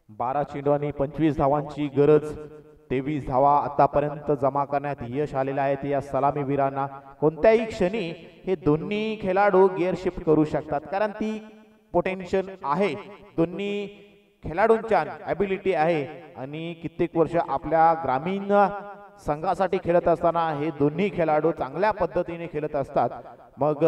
12 चेंडू आणि 25 धावांची गरज 23 धावा आतापर्यंत जमा करण्यात यश आलेले आहे या सलामी वीरांना कोणत्याही क्षणी हे दोन्ही खेळाडू गिअर शिफ्ट करू शकतात कारण ती पोटेन्शियल आहे दोन्ही खेळाडूंच्या ॲबिलिटी आहे आणि कित्येक वर्ष आपल्या ग्रामीण संघासाठी खेळत असताना हे दोन्ही खेळाडू चांगल्या पद्धतीने खेळत असतात मग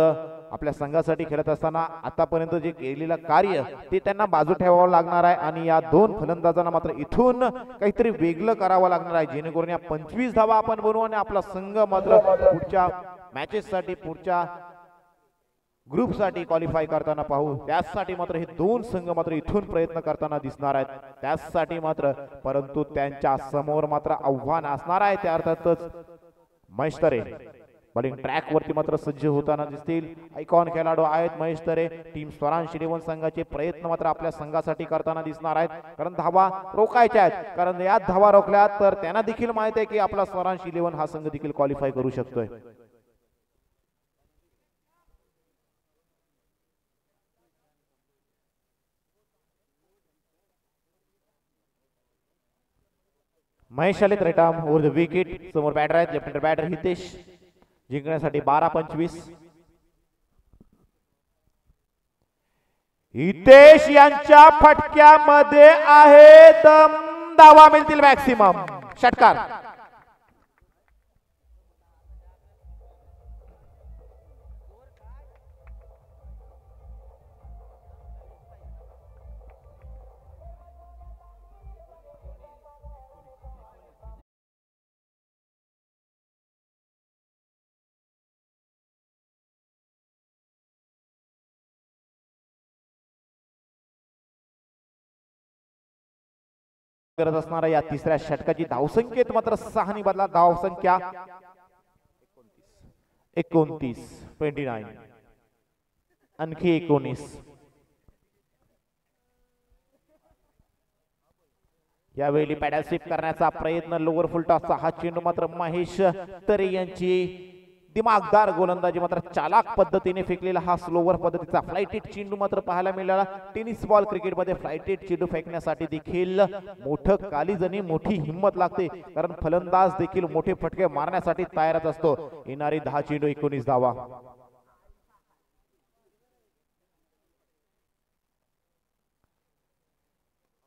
आपल्या संघासाठी खेळत असताना आतापर्यंत जे केलेलं कार्य ते त्यांना बाजू ठेवावं लागणार आहे आणि या 2 फलंदाजांना मात्र इथून काहीतरी वेगळं करावं लागणार आहे जेणेकरून या 25 धावा आपण बनवू आणि आपला संघ मात्र पुढच्या मॅचेससाठी पुढच्या ग्रुपसाठी क्वालिफाय करताना पाहू त्यासाठी मात्र हे 2 संघ मात्र इथून प्रयत्न करताना दिसणार आहेत त्यासाठी मात्र परंतु त्यांच्या समोर मात्र आव्हान असणार आहे त्या अर्थातच महेश तरे बॉलिंग ट्रॅक वरती मात्र सज्ज होताना दिसतील आयकॉन खेळाडू आहेत महेश तरे टीम स्वरांश 11 संघाचे प्रयत्न मात्र आपल्या संघासाठी करताना दिसणार आहेत कारण धावा रोखायच्या आहेत कारण या धावा रोखल्या तर त्यांना देखील माहित आहे की आपला स्वरांश 11 हा संघ देखील क्वालिफाय करू शकतोय महेश आलेत रेटाम ओव्हर द विकेट समोर बॅटर आहेत लेफ्ट हँडर बॅटर हितेश जिंकण्यासाठी 12-25 हितेश यांच्या फटक्यामध्ये आहे धावा मिळतील मॅक्सिमम षटकार करत असणारा या तिसऱ्या षटकाची धावसंख्येत मात्र 6 ने बदला धावसंख्या 29 आणखी 19 यावेळी पॅडल स्वीप करण्याचा प्रयत्न लोअर फुल टॉसचा हा चेंडू मात्र महेश तरे यांची दिमागदार गोलंदाजी मात्र चालाक पद्धतीने फेकलेला हा स्लोवर पद्धतीचा फ्लाइटेड चेंडू मात्र पाहायला मिळाला टेनिस बॉल क्रिकेटमध्ये फ्लाइटेड चेंडू फेकण्यासाठी देखील मोठं कालीज आणि मोठी हिंमत लागते कारण फलंदाज देखील मोठे फटके मारण्यासाठी तयारच असतो येणारी 10 चेंडू 19 धावा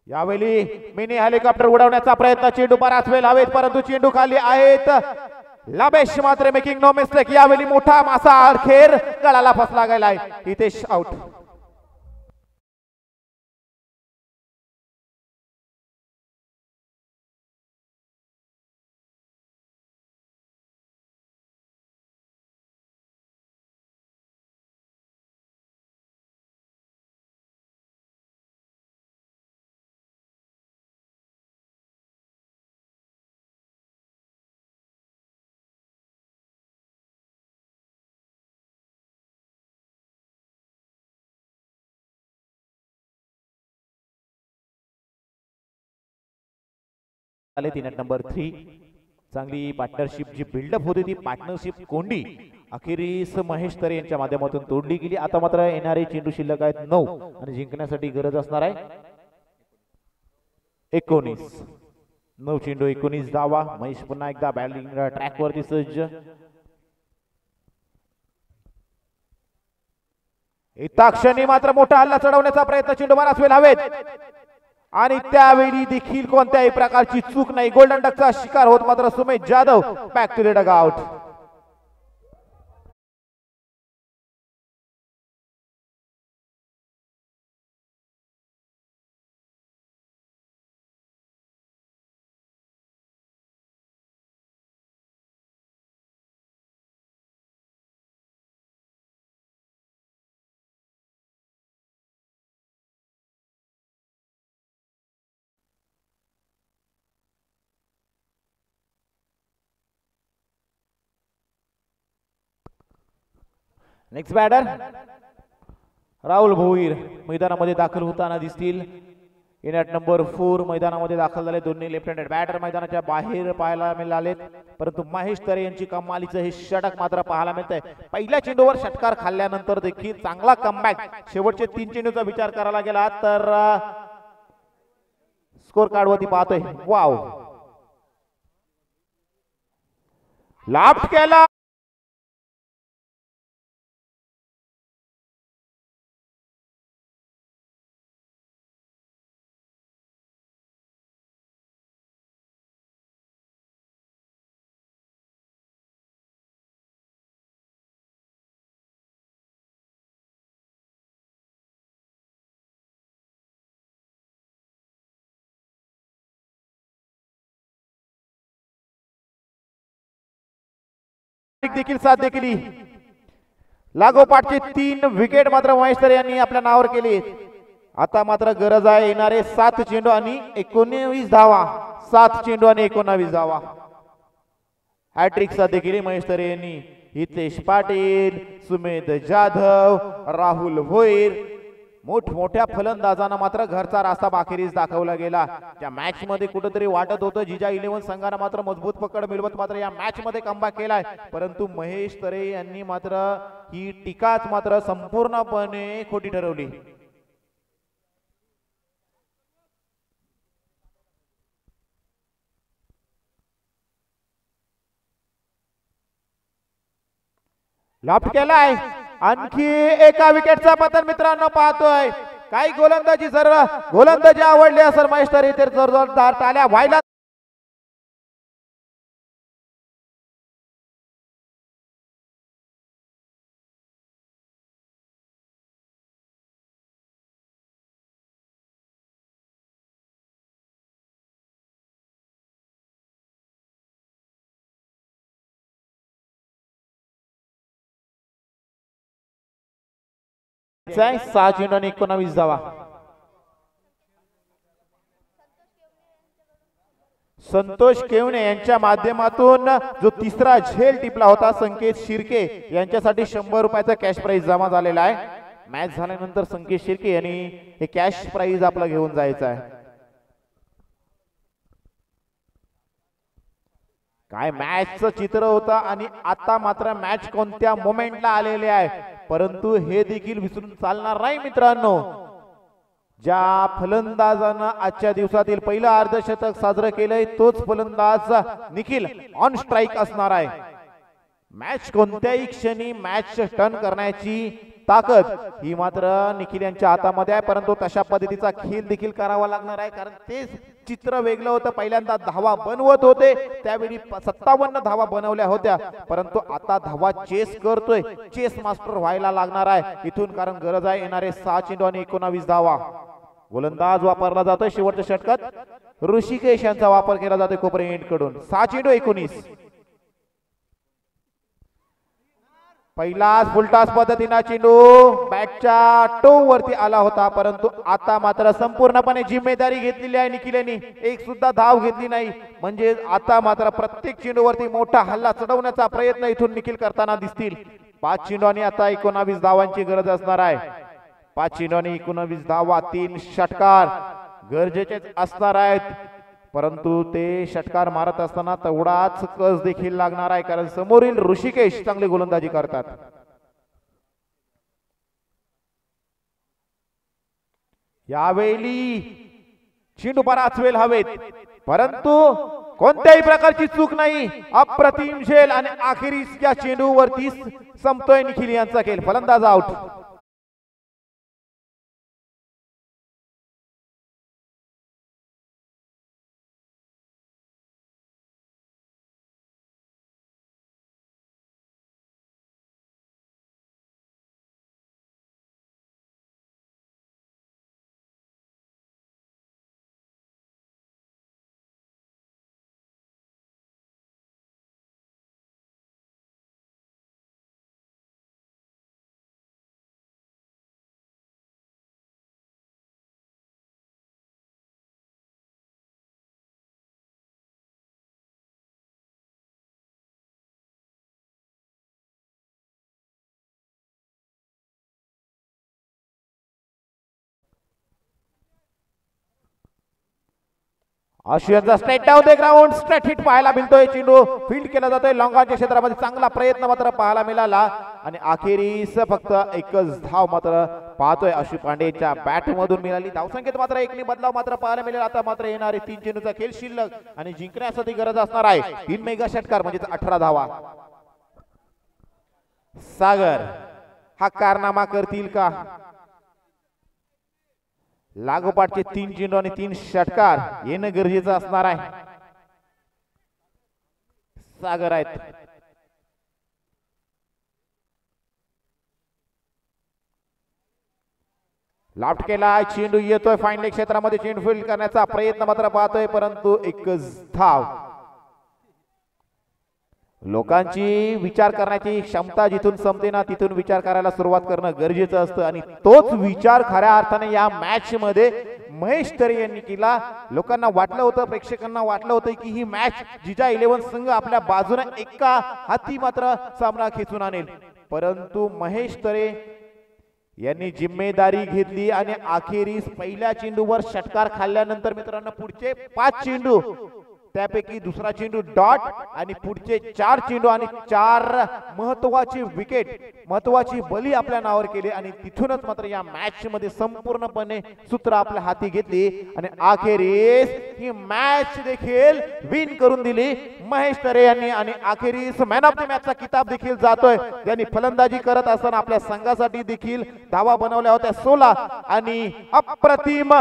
यावेळी मिनी हेलिकॉप्टर उडवण्याचा प्रयत्न चेंडू बराच वेळ हवेत परंतु चेंडू खाली आहेत लाबेश मात्र मेकिंग नो मिस्टेक यावेळी मोठा मासा अखेर गळाला फसला गेलाय हितेश आउट आले 3 नंबर 3 चांगली पार्टनरशिप जी बिल्डअप होती ती पार्टनरशिप कोंडी अखेरीस महेश तरे यांच्या माध्यमातून तोडली गेली आता मात्र येणारे चेंडू शिल्लक आहेत 9 आणि जिंकण्यासाठी गरज असणार आहे 19 9 चेंडू 19 धावा. महेश पुन्हा एकदा बॅटिंग ट्रॅक वरती सज्ज. एका क्षणी मात्र मोठा हल्ला चढवण्याचा प्रयत्न चेंडू मारासवेल हवेत आणि त्यावेळी देखील कोणत्याही प्रकारची चूक नाही. गोल्डन डकचा शिकार होत मात्र Sumesh Jadhav back to the dugout. Next batter Rahul Bhoir मैदानामध्ये दाखल होताना दिसतील. इन ॲट नंबर 4 मैदानामध्ये दाखल झाले. दोन्ही लेफ्ट हँडेड बॅटर मैदानाच्या बाहेर पाहायला मिळालेत, परंतु महेश तरे यांची कमालीचं हे षटक मात्र पाहायला मिळतंय. पहिल्या चेंडूवर षटकार खाल्ल्यानंतर देखील चांगला कमबॅक. शेवटचे 3 चेंडूचा विचार करायला गेला तर स्कोर कार्ड वरती पाहतोय. वाव, लाफ्ट केला. देखील साध्य केली. लागोपाठचे 3 विकेट मात्र महेश तरे यांनी आपल्या नावावर केली. आता मात्र गरज आहे येणारे 7 चेंडू आणि 19 धावा. 7 चेंडू आणि 19 धावा. हॅट्रिक साध्य केली महेश तरे यांनी. हितेश पाटील, सुमेध जाधव, राहुल भोईर मोठमोठ्या फलंदाजांना मात्र घरचा रास्ता बाखेरीस दाखवला गेला. त्या मॅच मध्ये कुठेतरी वाटत होतं जिजा 11 संघाने मात्र मजबूत पकड मिळवत मात्र या मॅच मध्ये कमबॅक केलाय, परंतु महेश तरे यांनी मात्र ही टीकाच मात्र संपूर्णपणे खोटी ठरवली. लॉफ्ट केलाय. आणखी एका विकेटचा पतन मित्रांनो पाहतोय. काही गोलंदाजी जर गोलंदाजी आवडली असेल महेश तरे तर जोरदार टाळ्या व्हायला. आहे 6 चेंडू आणि 19 धावा. संतोष केवणे यांच्या माध्यमातून जो तिसरा झेल टिपला होता संकेत शिर्के यांच्यासाठी 100 रुपयाचा कॅश प्राइज जमा झालेला आहे. मॅच झाल्यानंतर संकेत शिर्के यांनी हे कॅश प्राइज आपला घेऊन जायचं आहे. काय मॅचचं चित्र होतं आणि आता मात्र मॅच कोणत्या मोमेंटला आलेले आहे, परंतु हे देखील विसरून चालणार नाही मित्रांनो. ज्या फलंदाजानं आजच्या दिवसातील पहिलं अर्धशतक साजरं केलंय तोच फलंदाज निखिल ऑन स्ट्राइक असणार आहे. मॅच कोणत्याही क्षणी मॅच टर्न करण्याची ताकद ही मात्र निखिल यांच्या हातामध्ये आहे, परंतु तशा पद्धतीचा खेळ देखील करावा लागणार आहे, कारण ते चित्र वेगळं होतं. पहिल्यांदा धावा बनवत होते त्यावेळी 57 धावा बनवल्या होत्या, परंतु आता धावा चेस करतोय. चेस मास्टर व्हायला लागणार आहे इथून, कारण गरज आहे येणारे 6 चेंडू आणि 19 धावा. गोलंदाज वापरला जातोय शेवटच्या षटकात ऋषिकेश यांचा वापर केला जातोय कोपरे एंड कडून. 6 चेंडू 19. पहिलाच फुलटॉस पद्धतीने चेंडू बॅटच्या टो वरती आला होता, परंतु आता मात्र संपूर्णपणे जिम्मेदारी घेतलेली आहे निखिल यांनी. एक सुद्धा धाव घेतली नाही, म्हणजे आता मात्र प्रत्येक चेंडू वरती मोठा हल्ला चढवण्याचा प्रयत्न इथून निखिल करताना दिसतील. 5 चेंडू आणि आता 19 धावांची गरज असणार आहे. 5 चेंडू आणि 19 धावा. 3 षटकार गरजेचेच असणार आहेत, परंतु ते षटकार मारत असताना तेवढाच कस देखील लागणार आहे, कारण समोरील ऋषिकेश चांगली गोलंदाजी करतात. यावेळी चेंडू बराच वेळ हवेत. परंतु कोणत्याही प्रकारची चूक नाही, अप्रतिम झेल आणि अखेरीस या चेंडूवरती संपतोय निखिल यांचा खेळ. फलंदाज आउट. आशियाचा straight down the ground, straight hit पाहायला मिळतोय. चेंडू फील्ड केला जातोय लॉंगाच्या क्षेत्रामध्ये. चांगला प्रयत्न मात्र पाहायला मिळाला आणि अखेरीस फक्त एकच धाव मात्र पाहतोय आशु पांडेच्या बॅट मधून मिळाली. धावसंख्येत मात्र एकने बदलाव मात्र पाहायला मिळेल. आता मात्र येणारे 3 चेंडूचा खेळ शिल्लक आणि जिंकण्यासाठी गरज असणार आहे 3 मेगा षटकार म्हणजे 18 धावा. सागर हा कारनामा करतील का? लागोपाठचे 3 चेंडू आणि 3 षटकार येणं गरजेचं असणार आहे. सागर आहेत. लाफ्ट केला, चेंडू येतोय फाईनल क्षेत्रामध्ये. चेंडू फील्ड करण्याचा प्रयत्न मात्र पाहतोय परंतु एकच धाव. लोकांची विचार करण्याची क्षमता जिथून संपते ना तिथून विचार करायला सुरुवात करणं गरजेचं असतं आणि तोच विचार खऱ्या अर्थाने या मॅच मध्ये महेश तरे यांनी केला. लोकांना वाटलं होतं, प्रेक्षकांना वाटलं होतं की ही मॅच जिजा 11 संघ आपल्या बाजूने एका हाती मात्र सामना खेचून आणेल, परंतु महेश तरे यांनी जिम्मेदारी घेतली आणि अखेरीस पहिल्या चेंडूवर षटकार खाल्ल्यानंतर मित्रांनो पुढचे 5 चेंडू त्यापैकी दुसरा चेंडू डॉट आणि पुढचे 4 चेंडू आणि 4 महत्वाची विकेट, महत्वाची बली आपल्या नावावर केली आणि तिथूनच मात्र या मॅच मध्ये संपूर्णपणे सूत्र आपल्या हाती घेतली आणि अखेरीस ही मॅच देखील विन करून दिली महेश तरे यांनी आणि अखेरीस मॅन ऑफ द मॅचचा किताब देखील जातोय. त्यांनी फलंदाजी करत असताना आपल्या संघासाठी देखील धावा बनवल्या होत्या 16 आणि अप्रतिम